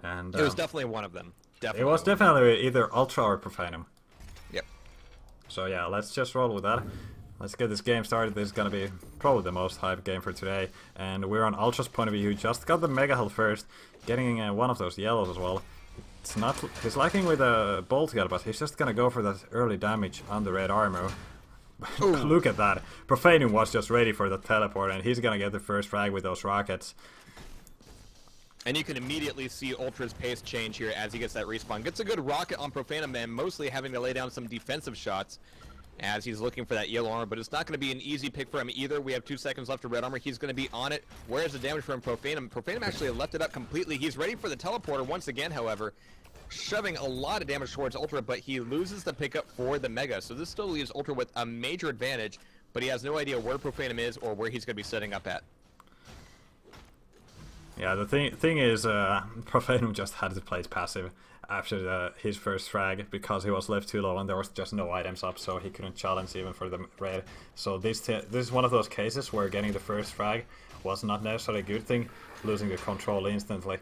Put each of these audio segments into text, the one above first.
And it was definitely one of them. Definitely it was definitely either Ultra or Profanum. Yep. So yeah, let's just roll with that. Let's get this game started. This is gonna be probably the most hyped game for today. And we're on Ultra's point of view. Just got the Mega Health first, getting one of those yellows as well. It's not. He's lacking with a Bolt Gun, but he's just gonna go for that early damage on the red armor. Look at that. Profanum was just ready for the teleport, and he's gonna get the first frag with those rockets. And you can immediately see Ultra's pace change here as he gets that respawn. Gets a good rocket on Profanum, and mostly having to lay down some defensive shots as he's looking for that yellow armor, but it's not going to be an easy pick for him either. We have 2 seconds left of red armor. He's going to be on it. Where's the damage from Profanum? Profanum actually left it up completely. He's ready for the teleporter once again, however, shoving a lot of damage towards Ultra, but he loses the pickup for the Mega. So this still leaves Ultra with a major advantage, but he has no idea where Profanum is or where he's going to be setting up at. Yeah, the thing is, Profanum just had to play passive after his first frag because he was left too low and there was just no items up, so he couldn't challenge even for the red. So this is one of those cases where getting the first frag was not necessarily a good thing, losing the control instantly.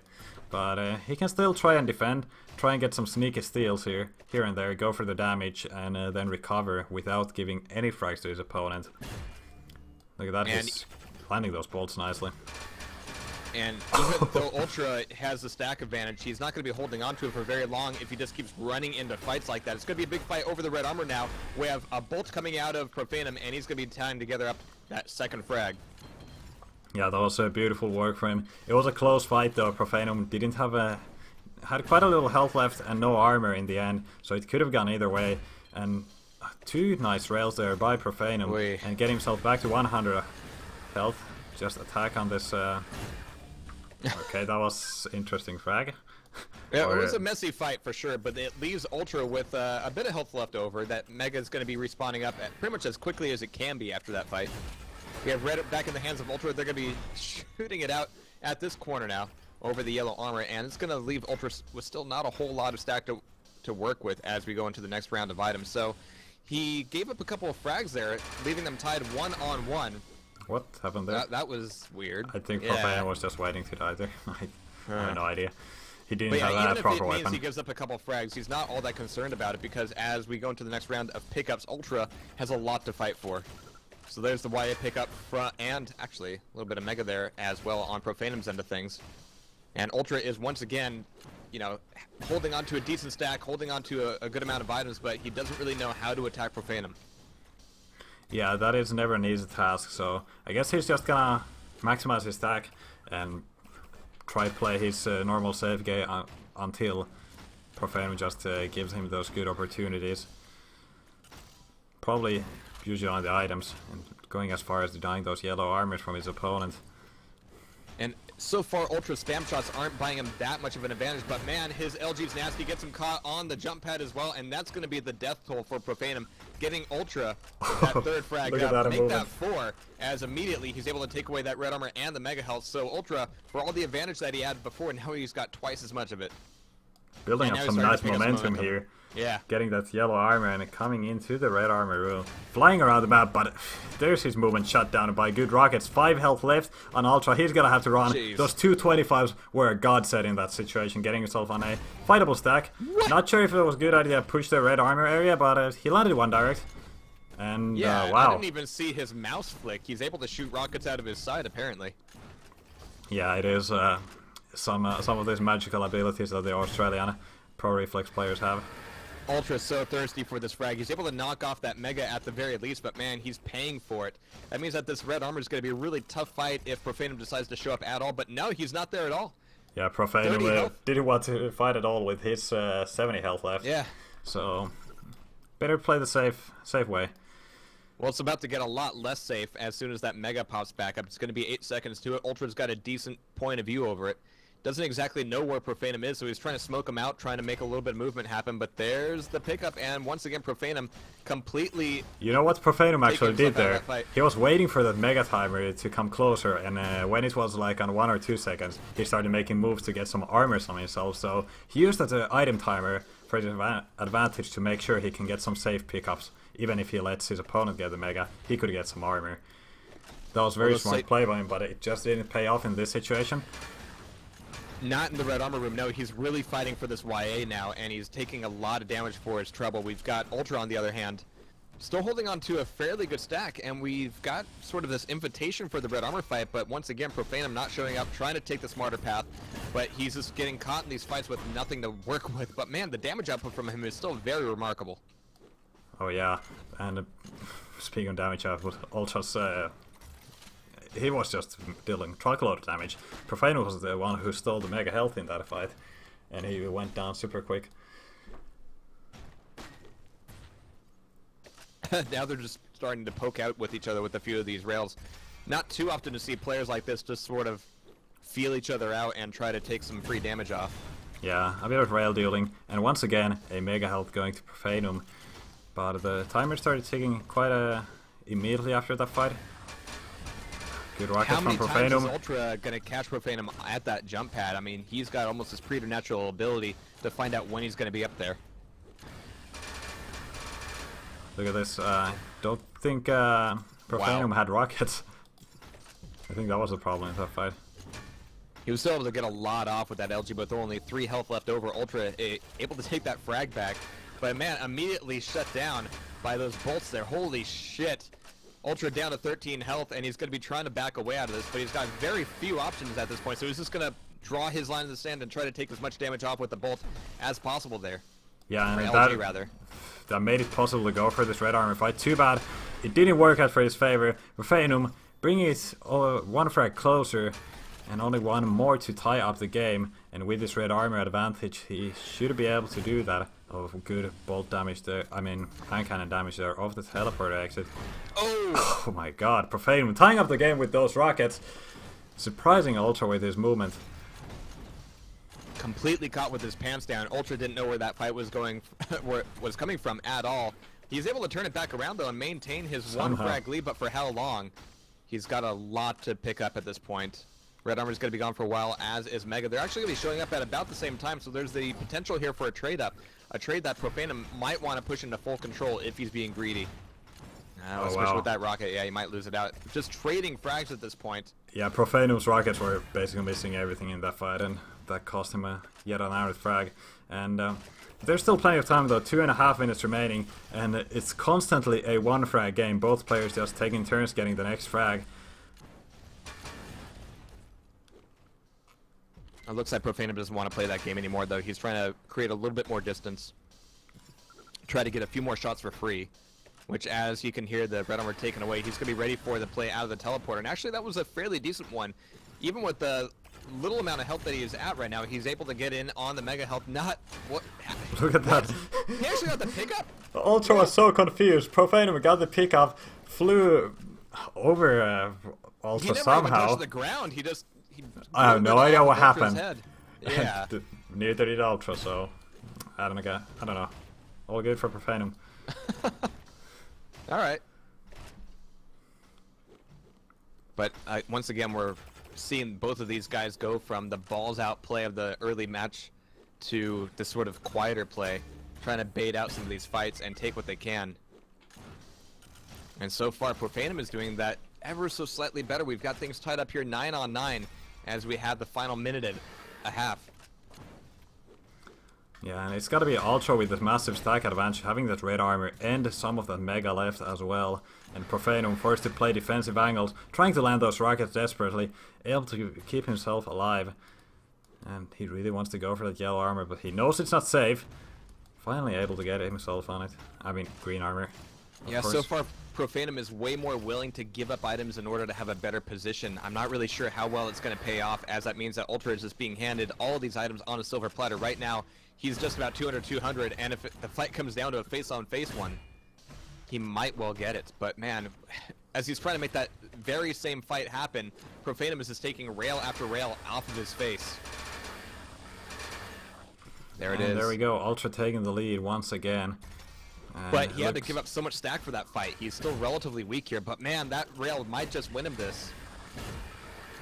But he can still try and defend, try and get some sneaky steals here and there, go for the damage, and then recover without giving any frags to his opponent. Look at that, he's landing those bolts nicely. And even though Ultra has the stack advantage, he's not going to be holding on to it for very long if he just keeps running into fights like that. It's going to be a big fight over the red armor now. We have a bolt coming out of Profanum, and he's going to be tying together up that second frag. Yeah, that was a beautiful work for him. It was a close fight though. Profanum didn't have had quite a little health left and no armor in the end, so it could have gone either way. And 2 nice rails there by Profanum, and get himself back to 100 health. Just attack on this... Okay, that was interesting frag. Yeah, it was a messy fight for sure, but it leaves Ultra with a bit of health left over. That Mega is going to be respawning up at pretty much as quickly as it can be after that fight. We have Red back in the hands of Ultra. They're going to be shooting it out at this corner now over the yellow armor, and it's going to leave Ultra with still not a whole lot of stack to work with as we go into the next round of items. So he gave up a couple of frags there, leaving them tied 1-on-1. What happened there? That was weird. I think Profanum was just waiting to die there. I have no idea. He didn't have that proper weapon. Even if it means he gives up a couple frags, he's not all that concerned about it because as we go into the next round of pickups, Ultra has a lot to fight for. So there's the YA pickup front, and actually a little bit of Mega there as well on Profanum's end of things. And Ultra is once again, you know, holding on to a decent stack, holding on to a good amount of items, but he doesn't really know how to attack Profanum. Yeah, that is never an easy task, so I guess he's just gonna maximize his stack and try to play his normal save game until Profanum just gives him those good opportunities. Probably usually on the items and going as far as denying those yellow armors from his opponent. And so far, Ultra spam shots aren't buying him that much of an advantage, but man, his LG's nasty, gets him caught on the jump pad as well, and that's going to be the death toll for Profanum, getting Ultra that third frag down, make that 4, as immediately he's able to take away that red armor and the Mega Health. So Ultra, for all the advantage that he had before, now he's got twice as much of it. Building up some nice momentum here. Yeah. Getting that yellow armor and coming into the red armor room. Flying around the map, but there's his movement shut down by good rockets. 5 health left on Ultra. He's gonna have to run. Jeez. Those 225s were a godsend in that situation, getting himself on a fightable stack. What? Not sure if it was a good idea to push the red armor area, but he landed one direct. And yeah, wow. I didn't even see his mouse flick. He's able to shoot rockets out of his side, apparently. Yeah, it is some of these magical abilities that the Australian Pro Reflex players have. Ultra's so thirsty for this frag. He's able to knock off that Mega at the very least, but man, he's paying for it. That means that this red armor is going to be a really tough fight if Profanum decides to show up at all, but no, he's not there at all. Yeah, Profanum didn't want to fight at all with his 70 health left. Yeah. So, better play the safe way. Well, it's about to get a lot less safe as soon as that Mega pops back up. It's going to be 8 seconds to it. Ultra's got a decent point of view over it. Doesn't exactly know where Profanum is, so he's trying to smoke him out, trying to make a little bit of movement happen, but there's the pickup, and once again, Profanum completely... You know what Profanum actually did there? He was waiting for that Mega Timer to come closer, and when it was like on 1 or 2 seconds, he started making moves to get some armors on himself, so he used that item timer for his advantage to make sure he can get some safe pickups. Even if he lets his opponent get the Mega, he could get some armor. That was very smart play by him, but it just didn't pay off in this situation. Not in the red armor room, no. He's really fighting for this YA now, and he's taking a lot of damage for his trouble. We've got Ultra on the other hand, still holding on to a fairly good stack, and we've got sort of this invitation for the red armor fight, but once again, Profanum not showing up, trying to take the smarter path, but he's just getting caught in these fights with nothing to work with. But man, the damage output from him is still very remarkable. Oh yeah, and speaking of damage output, Ultra's he was just dealing truckload of damage. Profanum was the one who stole the mega health in that fight, and he went down super quick. Now they're just starting to poke out with each other with a few of these rails. Not too often to see players like this just sort of feel each other out and try to take some free damage off. Yeah, a bit of rail dealing, and once again a mega health going to Profanum. But the timer started ticking quite immediately after that fight. Good rocket from Profanum. How many times is Ultra gonna catch Profanum at that jump pad? I mean, he's got almost this preternatural ability to find out when he's gonna be up there. Look at this. Don't think Profanum had rockets. I think that was the problem in that fight. He was still able to get a lot off with that LG, but there were only 3 health left over. Ultra able to take that frag back, but man, immediately shut down by those bolts there. Holy shit. Ultra down to 13 health, and he's going to be trying to back away out of this, but he's got very few options at this point, so he's just going to draw his line in the sand and try to take as much damage off with the bolt as possible there. Yeah, and LG, that made it possible to go for this red armor fight. Too bad it didn't work out for his favor. Profanum bringing it one frag closer, and only one more to tie up the game, and with this red armor advantage he should be able to do that. Oh, good bolt damage there, I mean hand cannon damage there off the teleporter exit. Oh my god, Profanum tying up the game with those rockets. Surprising Ultra with his movement. Completely caught with his pants down. Ultra didn't know where that fight was going, where it was coming from at all. He's able to turn it back around though and maintain his one frag lead, but for how long? He's got a lot to pick up at this point. Red Armor's going to be gone for a while, as is Mega. They're actually going to be showing up at about the same time, so there's the potential here for a trade-up. A trade that Profanum might want to push into full control if he's being greedy. Especially with that rocket, yeah, he might lose it out. Just trading frags at this point. Yeah, Profanum's rockets were basically missing everything in that fight, and that cost him yet another frag. And there's still plenty of time though, 2.5 minutes remaining, and it's constantly a one frag game. Both players just taking turns getting the next frag. It looks like Profanum doesn't want to play that game anymore though. He's trying to create a little bit more distance. Try to get a few more shots for free. Which, as you can hear the red armor taken away, he's going to be ready for the play out of the teleporter. And actually, that was a fairly decent one. Even with the little amount of health that he is at right now, he's able to get in on the mega health. Not what? Look at that. He actually got the pickup. Ultra was so confused. Profanum got the pickup, flew over Ultra somehow. He never even touched the ground. He just. I have no idea what happened. Yeah. Neither did Ultra, so I don't know. All good for Profanum. All right. But once again, we're seeing both of these guys go from the balls out play of the early match to this sort of quieter play, trying to bait out some of these fights and take what they can. And so far, Profanum is doing that ever so slightly better. We've got things tied up here 9 on 9 as we have the final minute and a half. Yeah, and it's got to be Ultra with this massive stack advantage, having that red armor and some of that mega left as well. And Profanum forced to play defensive angles, trying to land those rockets desperately, able to keep himself alive. And he really wants to go for that yellow armor, but he knows it's not safe. Finally able to get himself on it. I mean, green armor. Yeah, so far Profanum is way more willing to give up items in order to have a better position. I'm not really sure how well it's going to pay off, as that means that Ultra is just being handed all of these items on a silver platter. Right now, he's just about 200, and if the fight comes down to a face-on-face one, he might well get it. But man, as he's trying to make that very same fight happen, Profanum is just taking rail after rail off of his face. There it is. There we go, Ultra taking the lead once again. But he had to give up so much stack for that fight. He's still relatively weak here, but man, that rail might just win him this.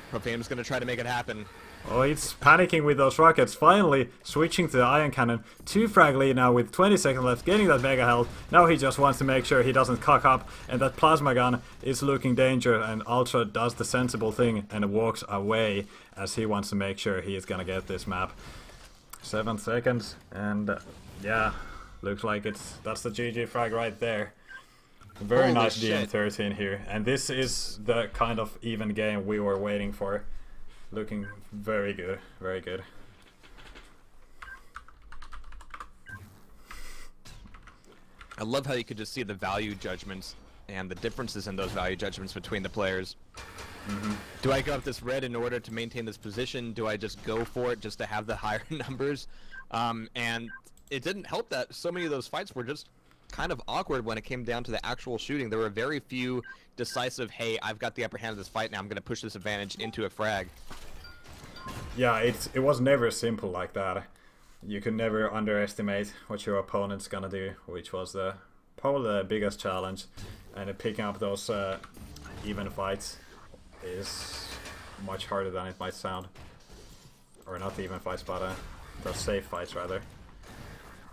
Profanum's going to try to make it happen. Oh, it's panicking with those rockets. Finally switching to the ion cannon. 2 frag lead now with 20 seconds left, getting that mega health. Now he just wants to make sure he doesn't cock up, and that plasma gun is looking danger, and Ultra does the sensible thing and walks away as he wants to make sure he is gonna get this map. 7 seconds, and yeah, looks like that's the GG frag right there. Very Holy nice shit. DM13 here, and this is the kind of even game we were waiting for. Looking very good, very good. I love how you could just see the value judgments and the differences in those value judgments between the players. Do I go up this red in order to maintain this position? Do I just go for it just to have the higher numbers? And it didn't help that so many of those fights were just kind of awkward when it came down to the actual shooting. There were very few decisive, hey, I've got the upper hand of this fight now, I'm going to push this advantage into a frag. Yeah, it was never simple like that. You could never underestimate what your opponent's gonna do, which was probably the biggest challenge. And picking up those even fights is much harder than it might sound. Or not even fights, but those safe fights rather.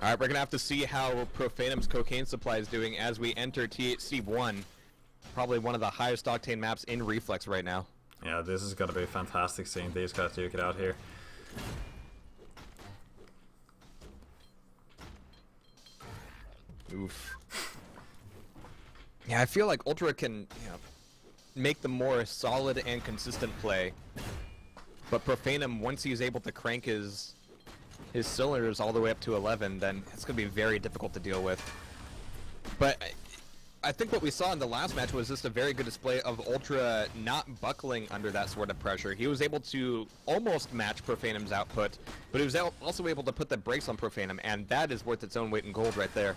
Alright, we're going to have to see how Profanum's cocaine supply is doing as we enter THC 1. Probably one of the highest octane maps in Reflex right now. Yeah, this is gonna be fantastic seeing these guys duke it out here. Oof. Yeah, I feel like Ultra can, make the more solid and consistent play. But Profanum, once he's able to crank his cylinders all the way up to 11, then it's going to be very difficult to deal with. But I think what we saw in the last match was just a very good display of Ultra not buckling under that sort of pressure. He was able to almost match Profanum's output, but he was also able to put the brakes on Profanum, and that is worth its own weight in gold right there.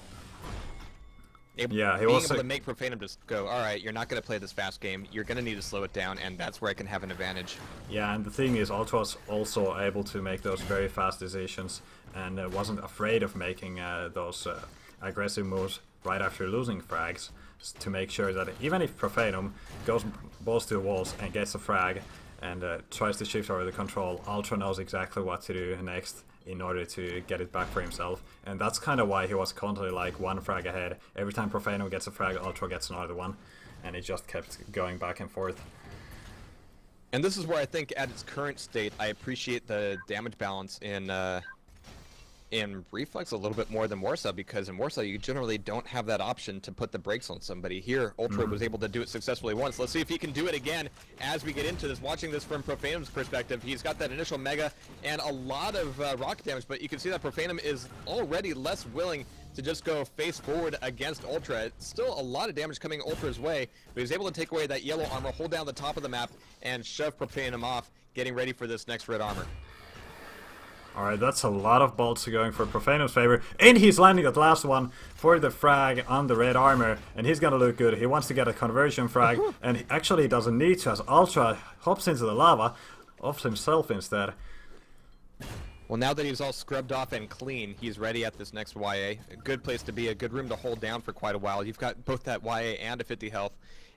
Yeah, being able to make Profanum just go, alright, you're not going to play this fast game, you're going to need to slow it down, and that's where I can have an advantage. Yeah, and the thing is, Ultra was also able to make those very fast decisions, and wasn't afraid of making those aggressive moves right after losing frags, to make sure that even if Profanum goes balls to the walls and gets a frag and tries to shift over the control, Ultra knows exactly what to do next in order to get it back for himself. And that's kind of why he was constantly like 1 frag ahead. Every time Profanum gets a frag, Ultra gets another one, and it just kept going back and forth. And this is where I think at its current state, I appreciate the damage balance in Reflex a little bit more than Warsaw, because in Warsaw you generally don't have that option to put the brakes on somebody. Here, Ultra was able to do it successfully once. Let's see if he can do it again as we get into this. Watching this from Profanum's perspective, he's got that initial mega and a lot of rocket damage, but you can see that Profanum is already less willing to just go face forward against Ultra. It's still a lot of damage coming Ultra's way, but he's able to take away that yellow armor, hold down the top of the map, and shove Profanum off, getting ready for this next red armor. Alright, that's a lot of bolts going for Profanum's favor, and he's landing that last one for the frag on the red armor, and he's gonna look good. He wants to get a conversion frag, and actually he doesn't need to, as Ultra hops into the lava, offs himself instead. Well, now that he's all scrubbed off and clean, he's ready at this next YA. A good place to be, a good room to hold down for quite a while. You've got both that YA and a 50 health,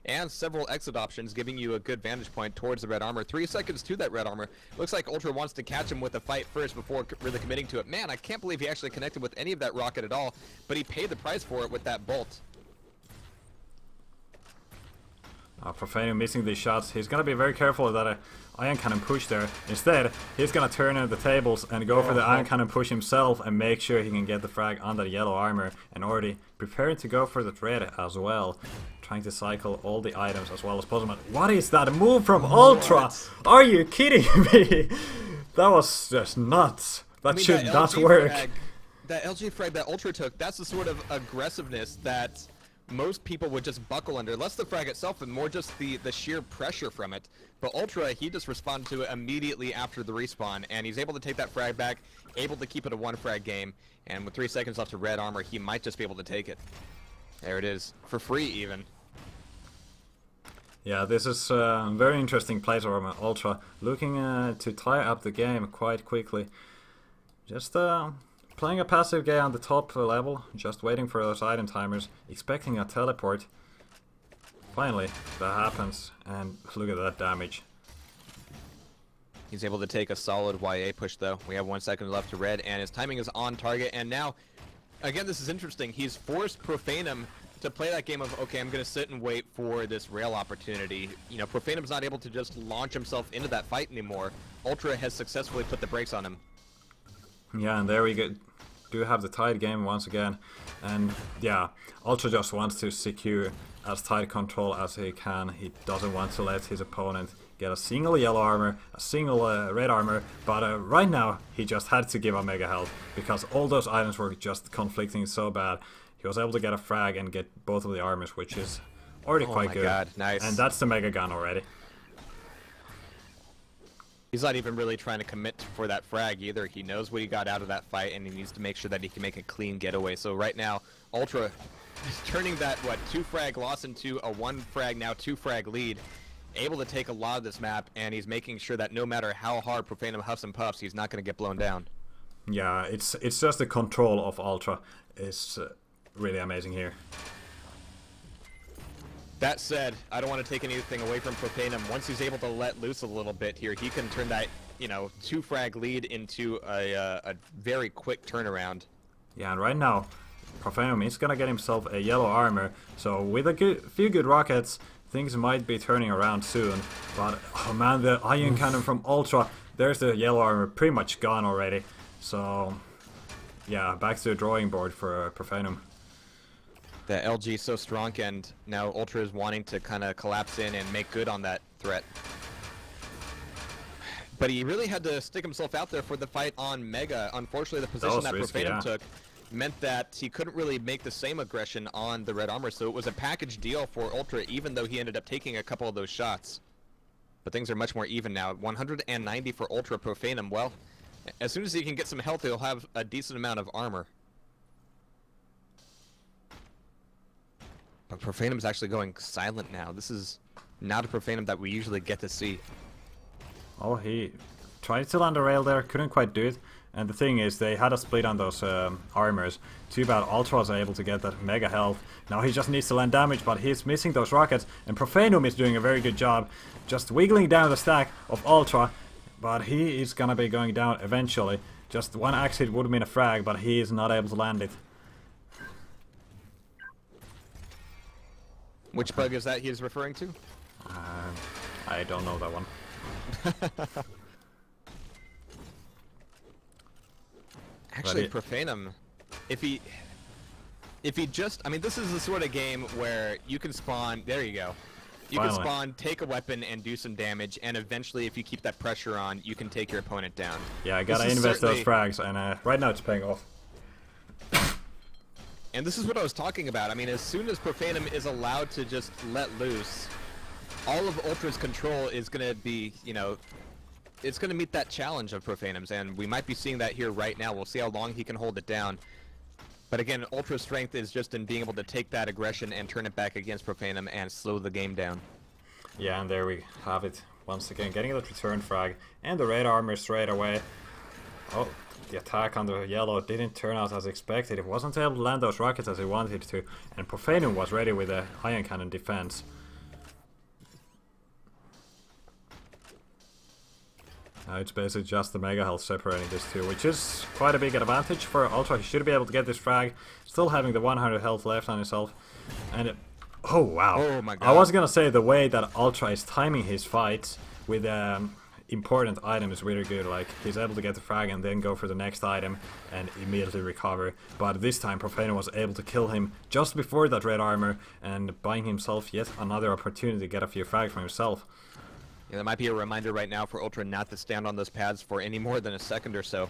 and several exit options giving you a good vantage point towards the red armor. 3 seconds to that red armor. Looks like Ultra wants to catch him with a fight first before really committing to it. Man, I can't believe he actually connected with any of that rocket at all, but he paid the price for it with that bolt. Profanum missing these shots. He's gonna be very careful of that ion cannon push there. Instead, he's gonna turn in the tables and go for the ion cannon push himself and make sure he can get the frag on that yellow armor, and already preparing to go for the red as well. Trying to cycle all the items as well as possible. What is that move from Ultra? Are you kidding me? That was just nuts. That should not work. That LG frag that Ultra took, that's the sort of aggressiveness that most people would just buckle under. Less the frag itself and more just the sheer pressure from it. But Ultra, he just responded to it immediately after the respawn, and he's able to take that frag back, able to keep it a 1 frag game, and with 3 seconds left to red armor, he might just be able to take it. There it is, for free even. Yeah, this is a very interesting play from Ultra, looking to tie up the game quite quickly. Just playing a passive game on the top level, just waiting for those item timers, expecting a teleport. Finally, that happens, and look at that damage. He's able to take a solid YA push, though. We have 1 second left to red, and his timing is on target. And now, again, this is interesting. He's forced Profanum to play that game of, okay, I'm going to sit and wait for this rail opportunity. You know, Profanum's not able to just launch himself into that fight anymore. Ultra has successfully put the brakes on him. Yeah, and there we go. Do have the tight game once again. And yeah, Ultra just wants to secure as tight control as he can. He doesn't want to let his opponent get a single yellow armor, a single red armor, but right now he just had to give a mega health because all those items were just conflicting so bad. He was able to get a frag and get both of the armors, which is already quite good. God, nice. And that's the mega gun already. He's not even really trying to commit for that frag either. He knows what he got out of that fight, and he needs to make sure that he can make a clean getaway. So right now, Ultra is turning that, 2 frag loss into a 1 frag, now 2 frag lead. Able to take a lot of this map, and he's making sure that no matter how hard Profanum huffs and puffs, he's not going to get blown down. Yeah, it's just the control of Ultra is really amazing here. That said, I don't want to take anything away from Profanum. Once he's able to let loose a little bit here, he can turn that, 2 frag lead into a very quick turnaround. Yeah, and right now, Profanum is gonna get himself a yellow armor. So with a few good rockets, things might be turning around soon. But oh man, the ion cannon from Ultra, there's the yellow armor pretty much gone already. So yeah, back to the drawing board for Profanum. The LG is so strong, and now Ultra is wanting to kind of collapse in and make good on that threat. But he really had to stick himself out there for the fight on Mega. Unfortunately, the position that Profanum took meant that he couldn't really make the same aggression on the red armor, so it was a package deal for Ultra, even though he ended up taking a couple of those shots. But things are much more even now. 190 for Ultra. Profanum, well, as soon as he can get some health, he'll have a decent amount of armor. But Profanum's actually going silent now. This is not a Profanum that we usually get to see. Oh, he tried to land a rail there, couldn't quite do it. And the thing is, they had a split on those armors. Too bad Ultra was able to get that mega health. Now he just needs to land damage, but he's missing those rockets. And Profanum is doing a very good job, just wiggling down the stack of Ultra. But he is gonna be going down eventually. Just one axe hit would have been a frag, but he is not able to land it. Which bug is that he's referring to? I don't know that one. Actually, Profanum, if he just, I mean, this is the sort of game where you can spawn, there you go. You can spawn, take a weapon, and do some damage, and eventually, if you keep that pressure on, you can take your opponent down. Yeah, I gotta invest those frags, and right now it's paying off. And this is what I was talking about. I mean, as soon as Profanum is allowed to just let loose, all of Ultra's control is going to be, it's going to meet that challenge of Profanum's, and we might be seeing that here right now. We'll see how long he can hold it down. But again, Ultra's strength is just in being able to take that aggression and turn it back against Profanum and slow the game down. Yeah, and there we have it. Once again, getting that return frag, and the red armor straight away. Oh. The attack on the yellow didn't turn out as expected. It wasn't able to land those rockets as he wanted to, and Profanum was ready with a ion cannon defense. Now it's basically just the mega health separating these two, which is quite a big advantage for Ultra. He should be able to get this frag, still having the 100 health left on himself. And oh wow! Oh my God! I was gonna say the way that Ultra is timing his fights with important item is really good. Like, he's able to get the frag and then go for the next item and immediately recover. But this time Profanum was able to kill him just before that red armor and buying himself yet another opportunity to get a few frags for himself. Yeah, that might be a reminder right now for Ultra not to stand on those pads for any more than a second or so.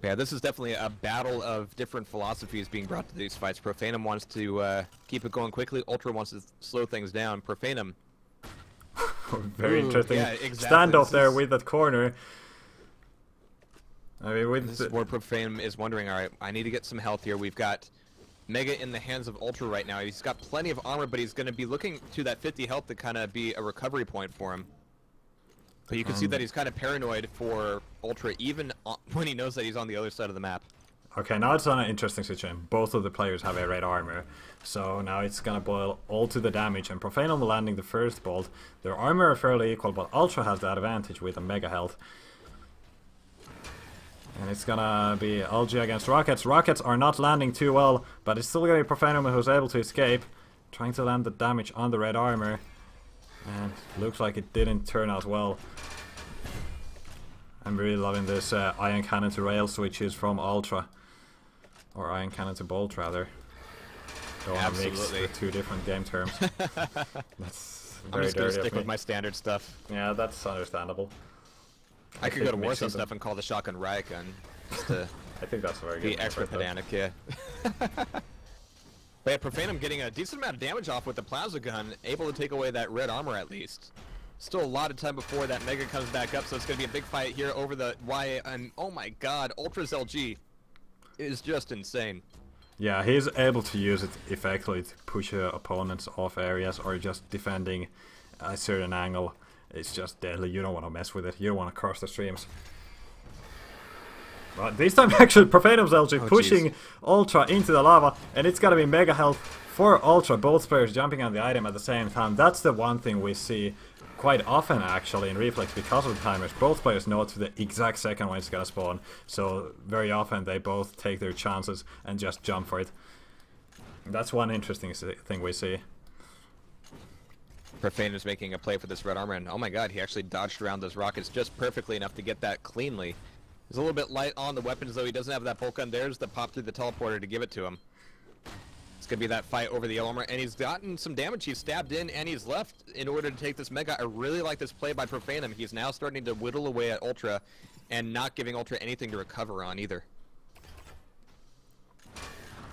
Yeah, this is definitely a battle of different philosophies being brought to these fights. Profanum wants to keep it going quickly. Ultra wants to slow things down. Profanum. Very interesting standoff there with that corner. I mean, this is where Profanum is wondering, alright, I need to get some health here. We've got Mega in the hands of Ultra right now. He's got plenty of armor, but he's going to be looking to that 50 health to kind of be a recovery point for him. But you can see that he's kind of paranoid for Ultra, even when he knows that he's on the other side of the map. Okay, now it's an interesting situation. Both of the players have a red armor, so now it's gonna boil all to the damage, and Profanum landing the first bolt. Their armor are fairly equal, but Ultra has that advantage with a mega health. And it's gonna be LG against Rockets. Rockets are not landing too well, but it's still gonna be Profanum who's able to escape, trying to land the damage on the red armor. And looks like it didn't turn out well. I'm really loving this Iron Cannon to Rail switches from Ultra. Or Iron Cannon to Bolt, rather. Don't want to mix the two different game terms. That's I'm just gonna stick with my standard stuff. Yeah, that's understandable. I could go to Warsaw stuff and call the shotgun riot gun. Just to I think that's very good. Be extra pedantic, yeah. But yeah, Profanum getting a decent amount of damage off with the plasma gun, able to take away that red armor at least. Still a lot of time before that Mega comes back up, so it's going to be a big fight here over the Y, and oh my god, Ultra's LG is just insane. Yeah, he's able to use it effectively to push opponents off areas or just defending a certain angle. It's just deadly. You don't want to mess with it. You don't want to cross the streams. But this time actually Profanum's LG pushing Ultra into the lava, and it's gotta be mega health for Ultra, both players jumping on the item at the same time. That's the one thing we see quite often actually in Reflex because of the timers. Both players know to the exact second when it's gonna spawn, so very often they both take their chances and just jump for it. That's one interesting thing we see. Profanum's making a play for this red armor, and oh my god, he actually dodged around those rockets just perfectly enough to get that cleanly. He's a little bit light on the weapons, though. He doesn't have that bolt gun. There's the pop through the teleporter to give it to him. It's going to be that fight over the yellow armor, and he's gotten some damage. He's stabbed in, and he's left in order to take this Mega. I really like this play by Profanum. He's now starting to whittle away at Ultra, and not giving Ultra anything to recover on either.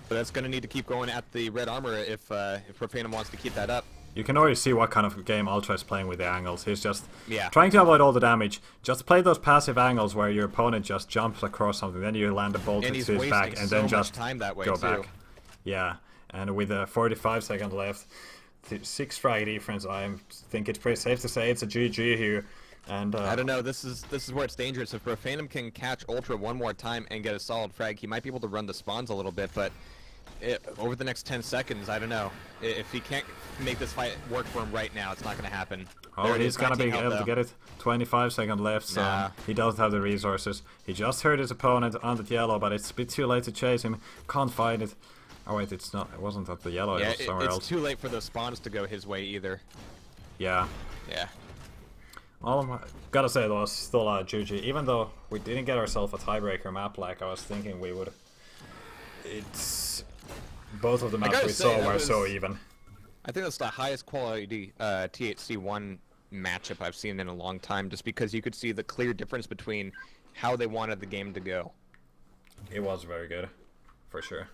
But that's going to need to keep going at the red armor if Profanum wants to keep that up. You can already see what kind of game Ultra is playing with the angles. He's just yeah. trying to avoid all the damage. Just play those passive angles where your opponent just jumps across something, then you land a bolt into his back, and then just go back. Yeah, and with 45 seconds left, 6 frag difference, I think it's pretty safe to say it's a GG here. And I don't know. This is where it's dangerous. If Profanum can catch Ultra one more time and get a solid frag, he might be able to run the spawns a little bit, but. Over the next 10 seconds, I don't know. If he can't make this fight work for him right now, it's not going to happen. Oh, he's going to be able to get it. 25 seconds left, so nah. He doesn't have the resources. He just hurt his opponent on the yellow, but it's a bit too late to chase him. Can't find it. Oh wait, it's not. It wasn't at the yellow. Yeah, it was somewhere else. It's too late for those spawns to go his way either. Yeah. Yeah. Well, gotta say though, it's still a GG. Even though we didn't get ourselves a tiebreaker map like I was thinking we would. It's... Both of the maps we saw were so even. I think that's the highest quality THC1 matchup I've seen in a long time, just because you could see the clear difference between how they wanted the game to go. It was very good, for sure.